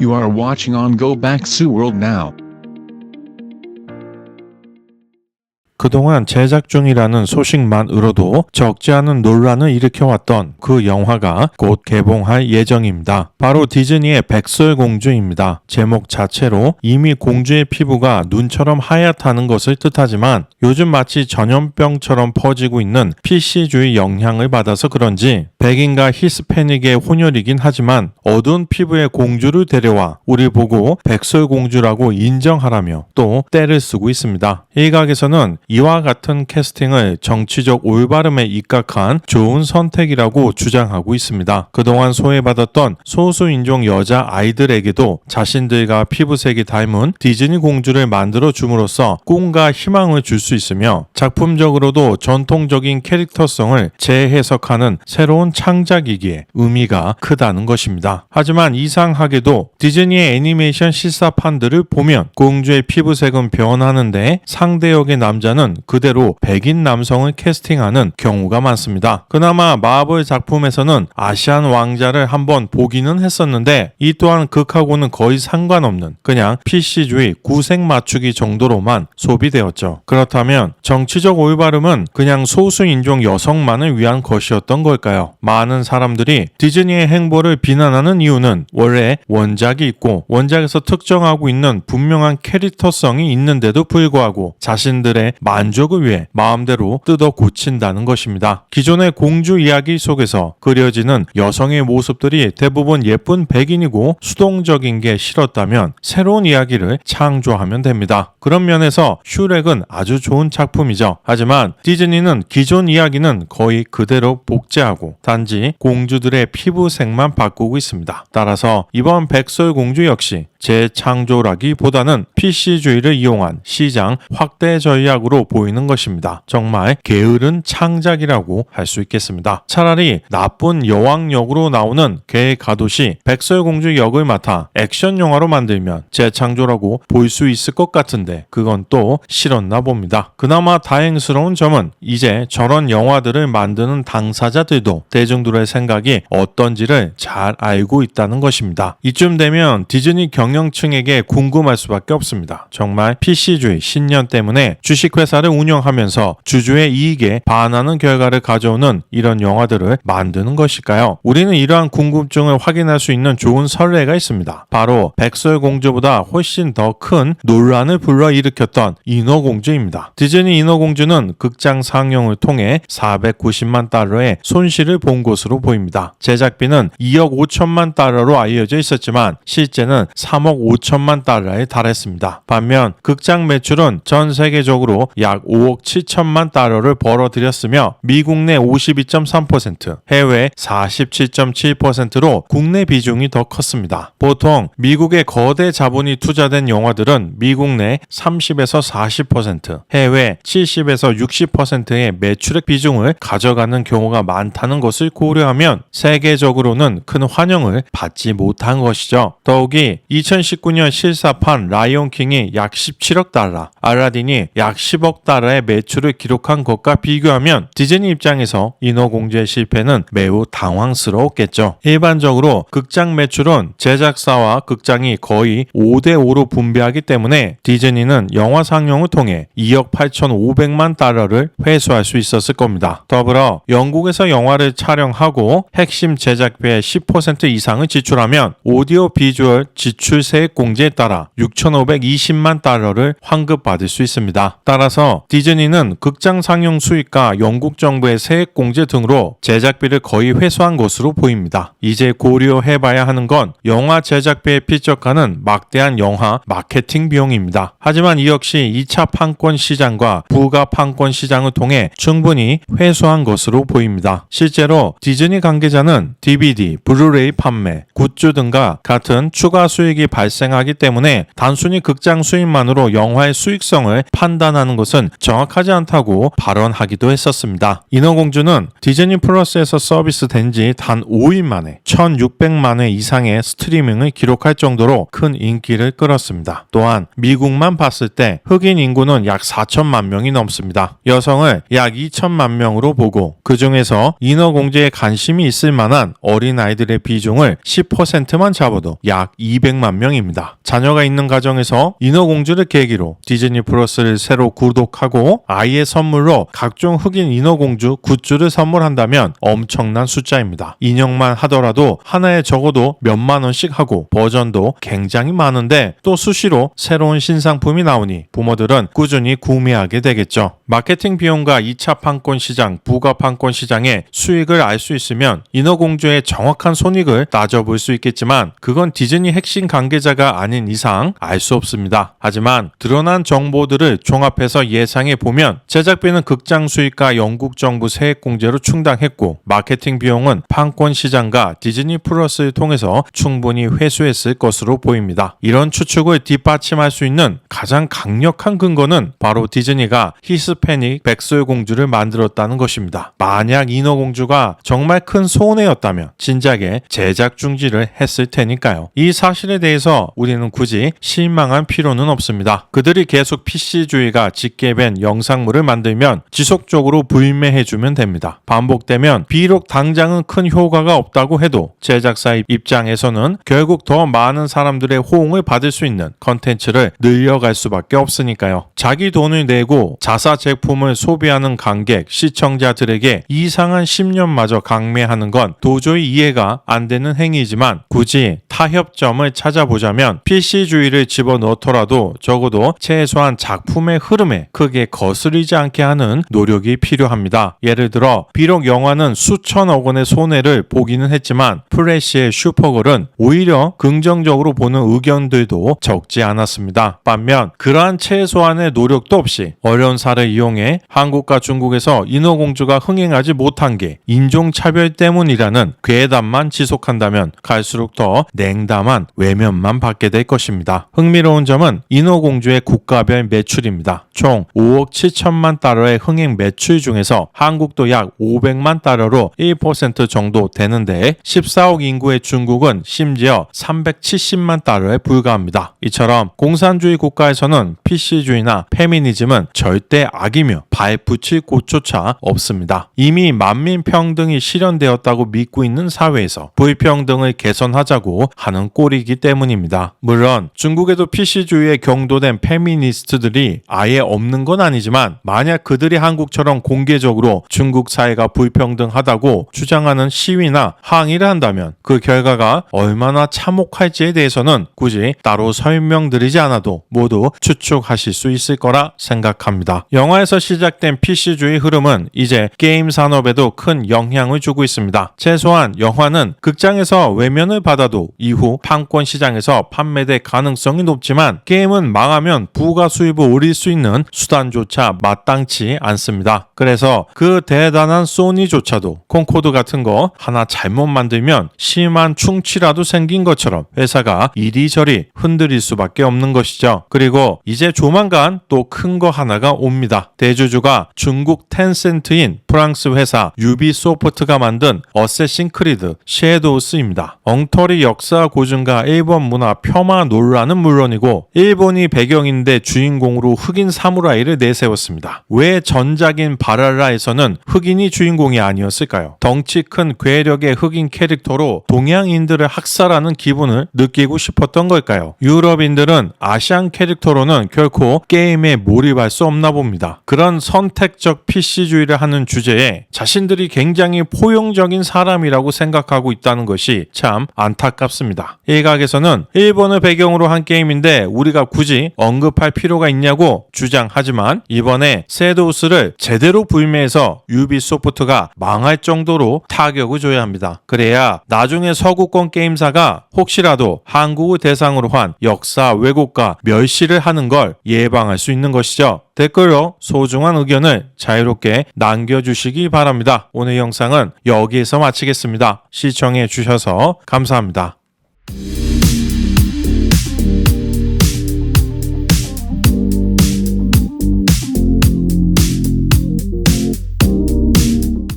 You are watching on Go Back Sue World now. 그동안 제작 중이라는 소식만으로도 적지 않은 논란을 일으켜왔던 그 영화가 곧 개봉할 예정입니다. 바로 디즈니의 백설공주입니다. 제목 자체로 이미 공주의 피부가 눈처럼 하얗다는 것을 뜻하지만 요즘 마치 전염병처럼 퍼지고 있는 PC주의 영향을 받아서 그런지 백인과 히스패닉의 혼혈이긴 하지만 어두운 피부의 공주를 데려와 우리 보고 백설공주라고 인정하라며 또 떼를 쓰고 있습니다. 일각에서는 이와 같은 캐스팅을 정치적 올바름에 입각한 좋은 선택이라고 주장하고 있습니다. 그동안 소외받았던 소수인종 여자 아이들에게도 자신들과 피부색이 닮은 디즈니 공주를 만들어 줌으로써 꿈과 희망을 줄 수 있으며 작품적으로도 전통적인 캐릭터성을 재해석하는 새로운 창작이기에 의미가 크다는 것입니다. 하지만 이상하게도 디즈니의 애니메이션 실사판들을 보면 공주의 피부색은 변하는데 상대 역의 남자는 그대로 백인 남성을 캐스팅하는 경우가 많습니다. 그나마 마블 작품에서는 아시안 왕자를 한번 보기는 했었는데 이 또한 극하고는 거의 상관없는 그냥 PC주의 구색 맞추기 정도로만 소비되었죠. 그렇다면 정치적 올바름은 그냥 소수인종 여성만을 위한 것이었던 걸까요? 많은 사람들이 디즈니의 행보를 비난하는 이유는 원래 원작이 있고 원작에서 특정하고 있는 분명한 캐릭터성이 있는데도 불구하고 자신들의 만족을 위해 마음대로 뜯어 고친다는 것입니다. 기존의 공주 이야기 속에서 그려지는 여성의 모습들이 대부분 예쁜 백인이고 수동적인 게 싫었다면 새로운 이야기를 창조하면 됩니다. 그런 면에서 슈렉은 아주 좋은 작품이죠. 하지만 디즈니는 기존 이야기는 거의 그대로 복제하고 단지 공주들의 피부색만 바꾸고 있습니다. 따라서 이번 백설공주 역시 재창조라기보다는 PC주의를 이용한 시장 확대 전략으로 보이는 것입니다. 정말 게으른 창작이라고 할 수 있겠습니다. 차라리 나쁜 여왕 역으로 나오는 괴가도시 백설공주 역을 맡아 액션 영화로 만들면 재창조라고 볼 수 있을 것 같은데 그건 또 싫었나 봅니다. 그나마 다행스러운 점은 이제 저런 영화들을 만드는 당사자들도 대중들의 생각이 어떤지를 잘 알고 있다는 것입니다. 이쯤 되면 디즈니 경영층에게 궁금할 수밖에 없습니다. 정말 PC주의 신념 때문에 주식회사를 운영하면서 주주의 이익에 반하는 결과를 가져오는 이런 영화들을 만드는 것일까요? 우리는 이러한 궁금증을 확인할 수 있는 좋은 선례가 있습니다. 바로 백설공주보다 훨씬 더 큰 논란을 불러일으켰던 인어공주입니다. 디즈니 인어공주는 극장 상영을 통해 490만 달러의 손실을 본 것으로 보입니다. 제작비는 2억 5천만 달러로 알려져 있었지만 실제는 3억 5천만 달러에 달했습니다. 반면 극장 매출은 전 세계적으로 약 5억 7천만 달러를 벌어들였으며 미국 내 52.3%, 해외 47.7%로 국내 비중이 더 컸습니다. 보통 미국의 거대 자본이 투자된 영화들은 미국 내 30에서 40%, 해외 70에서 60%의 매출액 비중을 가져가는 경우가 많다는 것을 고려하면 세계적으로는 큰 환영을 받지 못한 것이죠. 더욱이 2019년 실사판 라이온킹이 약 17억 달러, 알라딘이 약 10억 달러의 매출을 기록한 것과 비교하면 디즈니 입장에서 인어공주의 실패는 매우 당황스러웠겠죠. 일반적으로 극장 매출은 제작사와 극장이 거의 5대5로 분배하기 때문에 디즈니는 영화 상영을 통해 2억 8,500만 달러를 회수할 수 있었을 겁니다. 더불어 영국에서 영화를 촬영하고 핵심 제작비의 10% 이상을 지출하면 오디오 비주얼 지출 세액 공제에 따라 6,520만 달러를 환급받을 수 있습니다. 따라서 디즈니는 극장 상영 수익과 영국 정부의 세액 공제 등으로 제작비를 거의 회수한 것으로 보입니다. 이제 고려해봐야 하는 건 영화 제작비에 필적하는 막대한 영화 마케팅 비용입니다. 하지만 이 역시 2차 판권 시장과 부가 판권 시장을 통해 충분히 회수한 것으로 보입니다. 실제로 디즈니 관계자는 DVD, 블루레이 판매, 굿즈 등과 같은 추가 수익이 발생하기 때문에 단순히 극장 수익만으로 영화의 수익성을 판단하는 것은 정확하지 않다고 발언하기도 했었습니다. 인어공주는 디즈니 플러스에서 서비스된 지 단 5일 만에 1,600만 회 이상의 스트리밍을 기록할 정도로 큰 인기를 끌었습니다. 또한 미국만 봤을 때 흑인 인구는 약 4천만 명이 넘습니다. 여성을 약 2천만 명으로 보고 그 중에서 인어공주에 관심이 있을 만한 어린아이들의 비중을 10%만 잡아도 약 200만 명입니다. 자녀가 있는 가정에서 인어공주를 계기로 디즈니 플러스를 새로 구독하고 아이의 선물로 각종 흑인 인어공주 굿즈를 선물한다면 엄청난 숫자입니다. 인형만 하더라도 하나에 적어도 몇만 원씩 하고 버전도 굉장히 많은데 또 수시로 새로운 신상품이 나오니 부모들은 꾸준히 구매하게 되겠죠. 마케팅 비용과 2차 판권 시장, 부가 판권 시장의 수익을 알 수 있으면 인어공주의 정확한 손익을 따져볼 수 있겠지만 그건 디즈니 핵심 관계자가 아닌 이상 알 수 없습니다. 하지만 드러난 정보들을 종합해서 예상해 보면 제작비는 극장 수익과 영국 정부 세액 공제로 충당했고 마케팅 비용은 판권 시장과 디즈니 플러스를 통해서 충분히 회수했을 것으로 보입니다. 이런 추측을 뒷받침할 수 있는 가장 강력한 근거는 바로 디즈니가 히스패닉 백설공주를 만들었다는 것입니다. 만약 인어공주가 정말 큰 손해였다면 진작에 제작 중지를 했을 테니까요. 이 사실에 대해서 우리는 굳이 실망할 필요는 없습니다. 그들이 계속 PC주의가 짙게밴 영상물을 만들면 지속적으로 불매해주면 됩니다. 반복되면 비록 당장은 큰 효과가 없다고 해도 제작사 입장에서는 결국 더 많은 사람들의 호응을 받을 수 있는 컨텐츠를 늘려갈 수밖에 없으니까요. 자기 돈을 내고 자사 제품을 소비하는 관객, 시청자들에게 이상한 10년마저 강매하는 건 도저히 이해가 안 되는 행위이지만 굳이 타협점을 찾아보자면 PC주의를 집어넣더라도 적어도 최소한 작품의 흐름에 크게 거스르지 않게 하는 노력이 필요합니다. 예를 들어 비록 영화는 수천억 원의 손해를 보기는 했지만 플래시의 슈퍼걸은 오히려 긍정적으로 보는 의견들도 적지 않았습니다. 반면 그러한 최소한의 노력도 없이 언론사를 이용해 한국과 중국에서 인어공주가 흥행하지 못한 게 인종차별 때문이라는 괴담만 지속한다면 갈수록 더 냉담한 외면만 받게 될 것입니다. 흥미로운 점은 인어공주의 국가별 매출입니다. 총 5억 7천만 달러의 흥행 매출 중에서 한국도 약 500만 달러로 1% 정도 되는데 14억 인구의 중국은 심지어 370만 달러에 불과합니다. 이처럼 공산주의 국가에서는 PC주의나 페미니즘은 절대 악이며 발붙일 곳조차 없습니다. 이미 만민 평등이 실현되었다고 믿고 있는 사회에서 불평등을 개선하자고 하는 꼴이기 때문입니다. 물론 중국에도 PC주의에 경도된 페미니스트들이 아예 없는 건 아니지만 만약 그들이 한국처럼 공개적으로 중국 사회가 불평등하다고 주장하는 시위나 항의를 한다면 그 결과가 얼마나 참혹할지에 대해서는 굳이 따로 설명드리지 않아도 모두 추측하실 수 있을 거라 생각합니다. 영화에서 시작된 PC주의 흐름은 이제 게임 산업에도 큰 영향을 주고 있습니다. 최소한 영화는 극장에서 외면을 받아도 이후 판권 시장에서 판매될 가능성이 높지만 게임은 망하면 부가 수입을 올릴 수 있는 수단조차 마땅치 않습니다. 그래서 그 대단한 소니조차도 콘코드 같은 거 하나 잘못 만들면 심한 충치라도 생긴 것처럼 회사가 이리저리 흔들릴 수밖에 없는 것이죠. 그리고 이제 조만간 또 큰 거 하나가 옵니다. 대주주가 중국 텐센트인 프랑스 회사 유비소프트가 만든 어쌔신 크리드 섀도우스입니다. 엉터리 역사 고증과 일본 문화 폄하 논란은 물론이고 일본이 배경인데 주인공으로 흑인 사무라이를 내세웠습니다. 왜 전작인 바랄라에서는 흑인이 주인공이 아니었을까요? 덩치 큰 괴력의 흑인 캐릭터로 동양인들을 학살하는 기분을 느끼고 싶었던 걸까요? 유럽인들은 아시안 캐릭터로는 결코 게임에 몰입할 수 없나 봅니다. 그런 선택적 PC주의를 하는 주제에 자신들이 굉장히 포용적인 사람이라고 생각하고 있다는 것이 참 안타깝습니다. 일각에서는 일본을 배경으로 한 게임인데 우리가 굳이 언급할 필요가 있냐고 주장하지만 이번에 섀도우스를 제대로 불매해서 유비소프트가 망할 정도로 타격을 줘야 합니다. 그래야 나중에 서구권 게임사가 혹시라도 한국을 대상으로 한 역사 왜곡과 멸시를 하는 걸 예방할 수 있는 것이죠. 댓글로 소중한 의견을 자유롭게 남겨주시기 바랍니다. 오늘 영상은 여기에서 마치겠습니다. 시청해 주셔서 감사합니다.